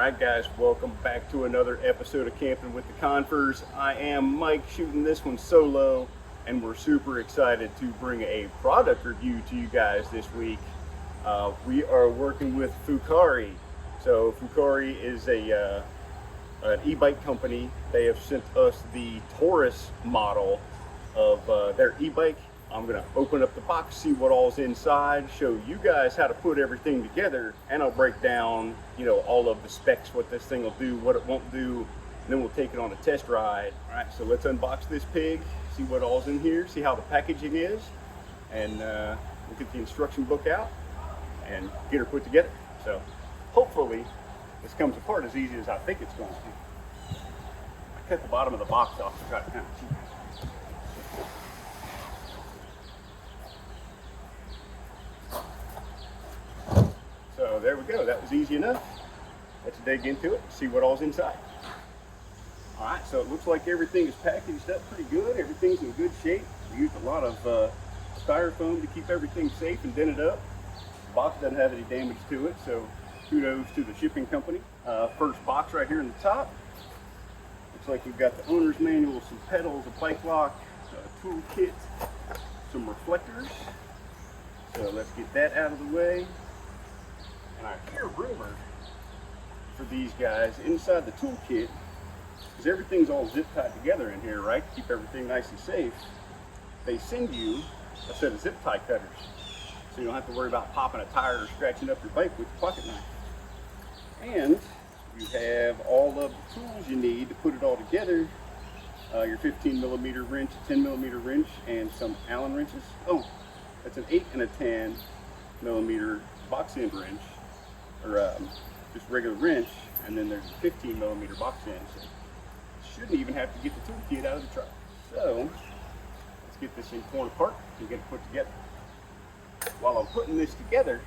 Alright guys, welcome back to another episode of Camping with the Confers. I am Mike shooting this one solo, and we're super excited to bring a product review to you guys this week. We are working with Fucare. So Fucare is an e-bike company. They have sent us the Taurus model of their e-bike. I'm gonna open up the box, see what all's inside, show you guys how to put everything together, and I'll break down, all of the specs, what this thing will do, what it won't do, and then we'll take it on a test ride. All right, so let's unbox this pig, see what all's in here, see how the packaging is, and we'll get the instruction book out and get her put together. So hopefully this comes apart as easy as I think it's going to. I cut the bottom of the box off to try to kind of keep it. So there we go, that was easy enough. Let's dig into it, see what all's inside. All right, so it looks like everything is packaged up pretty good. Everything's in good shape. We used a lot of styrofoam to keep everything safe and dented up. The box doesn't have any damage to it, so kudos to the shipping company. First box right here in the top. Looks like we've got the owner's manual, some pedals, a bike lock, a tool kit, some reflectors. So let's get that out of the way. And I hear rumor for these guys inside the toolkit, because everything's all zip tied together in here, right? To keep everything nice and safe. They send you a set of zip tie cutters, so you don't have to worry about popping a tire or scratching up your bike with your pocket knife. And you have all of the tools you need to put it all together. Your 15mm wrench, a 10mm wrench, and some Allen wrenches. Oh, that's an 8 and a 10mm box end wrench. Or just regular wrench, and then there's a 15mm box end. So you shouldn't even have to get the toolkit out of the truck. So let's get this thing torn apart and get it put together. While I'm putting this together,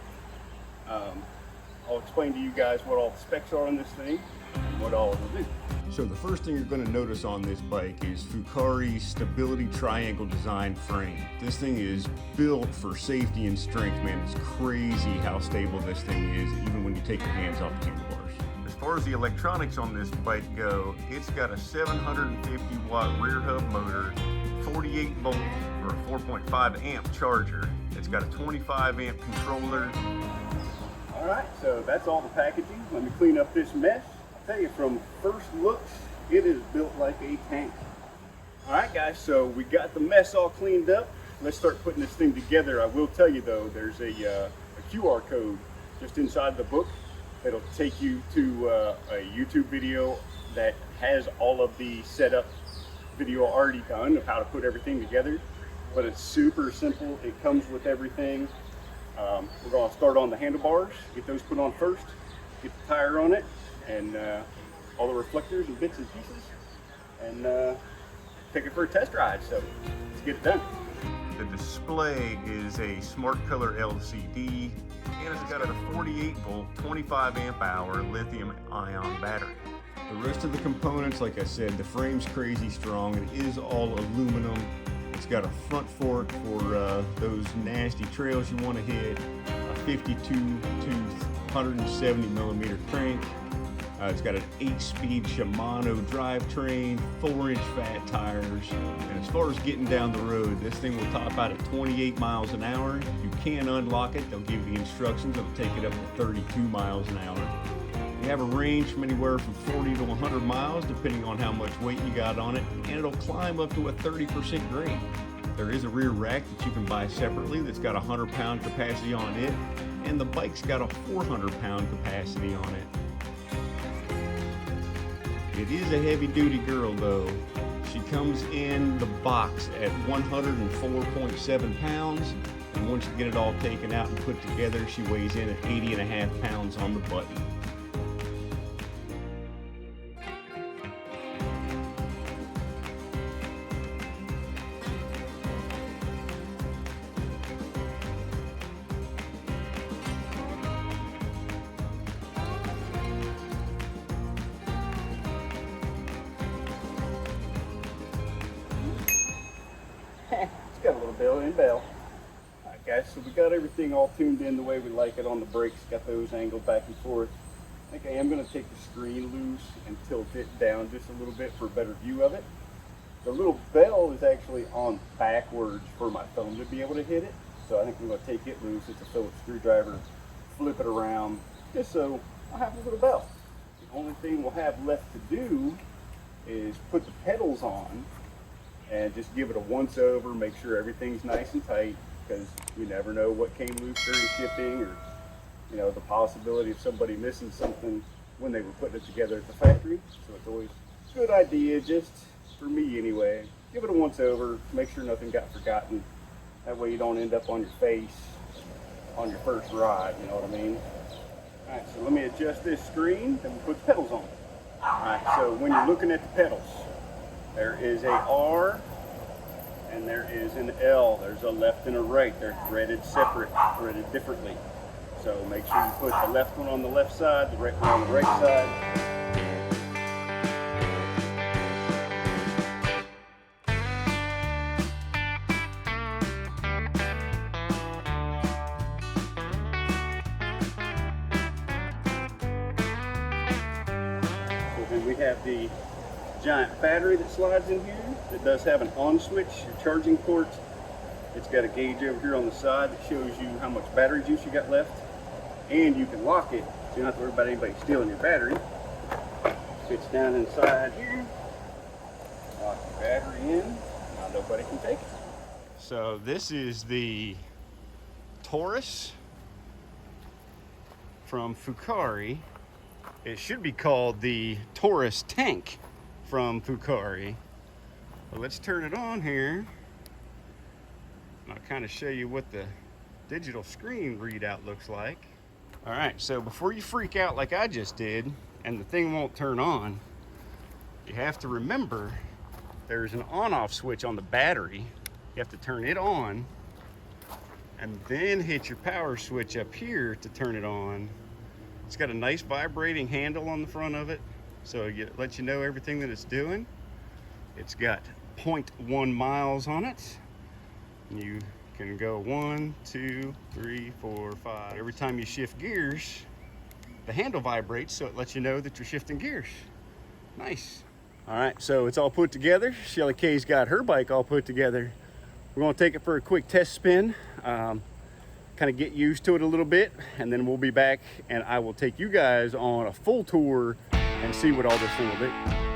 I'll explain to you guys what all the specs are on this thing and what all it will do. So the first thing you're going to notice on this bike is Fucare's stability triangle design frame. This thing is built for safety and strength, man. It's crazy how stable this thing is, even when you take your hands off the handlebars. As far as the electronics on this bike go, it's got a 750 watt rear hub motor, 48 volt or a 4.5 amp charger. It's got a 25 amp controller. All right, so that's all the packaging. Let me clean up this mess. Tell you, from first looks, it is built like a tank. All right guys, so we got the mess all cleaned up. Let's start putting this thing together. I will tell you though, there's a QR code just inside the book that'll take you to a YouTube video that has all of the setup video already done of how to put everything together. But it's super simple. It comes with everything. We're going to start on the handlebars, get those put on first, get the tire on it, and all the reflectors and bits and pieces, and take it for a test ride. So let's get it done. The display is a smart color LCD, and it's got a 48 volt 25 amp hour lithium ion battery. The rest of the components, like I said, the frame's crazy strong. It is all aluminum. It's got a front fork for those nasty trails you want to hit, a 52 tooth 170mm crank. It's got an 8-speed Shimano drivetrain, 4-inch fat tires, and as far as getting down the road, this thing will top out at 28 miles an hour. You can unlock it. They'll give you instructions. It'll take it up to 32 miles an hour. You have a range from anywhere from 40 to 100 miles, depending on how much weight you got on it, and it'll climb up to a 30% grade. There is a rear rack that you can buy separately that's got a 100-pound capacity on it, and the bike's got a 400-pound capacity on it. It is a heavy-duty girl though. She comes in the box at 104.7 pounds, and once you get it all taken out and put together, she weighs in at 80.5 pounds on the button. It's got a little belly and bell. Alright guys, so we got everything all tuned in the way we like it on the brakes, got those angled back and forth. I think I am going to take the screen loose and tilt it down just a little bit for a better view of it. The little bell is actually on backwards for my thumb to be able to hit it. So I think I'm going to take it loose. It's a Phillips screwdriver, flip it around, just so I have a little bell. The only thing we'll have left to do is put the pedals on and just give it a once over, make sure everything's nice and tight, because you never know what came loose during shipping, or you know, the possibility of somebody missing something when they were putting it together at the factory. So it's always a good idea, just for me anyway, give it a once over, make sure nothing got forgotten. That way you don't end up on your face on your first ride, you know what I mean? All right, so let me adjust this screen, then we'll put the pedals on. All right, so when you're looking at the pedals, there is a R and there is an L. There's a left and a right. They're threaded separate, threaded differently. So make sure you put the left one on the left side, the right one on the right side. And we have the giant battery that slides in here that does have an on switch, your charging port. It's got a gauge over here on the side that shows you how much battery juice you got left, and you can lock it so you don't have to worry about anybody stealing your battery. Fits down inside here, lock the battery in, now nobody can take it. So this is the Taurus from Fucare. It should be called the Taurus tank from Fucare. But let's turn it on here. I'll kind of show you what the digital screen readout looks like. All right, so before you freak out like I just did and the thing won't turn on, you have to remember there's an on-off switch on the battery. You have to turn it on and then hit your power switch up here to turn it on. It's got a nice vibrating handle on the front of it, so it lets you know everything that it's doing. It's got 0.1 miles on it. You can go 1, 2, 3, 4, 5. Every time you shift gears, the handle vibrates, so it lets you know that you're shifting gears. Nice. All right, so it's all put together. Shelly K's got her bike all put together. We're gonna take it for a quick test spin. Kind of get used to it a little bit, and then we'll be back and I will take you guys on a full tour and see what all this thing will do.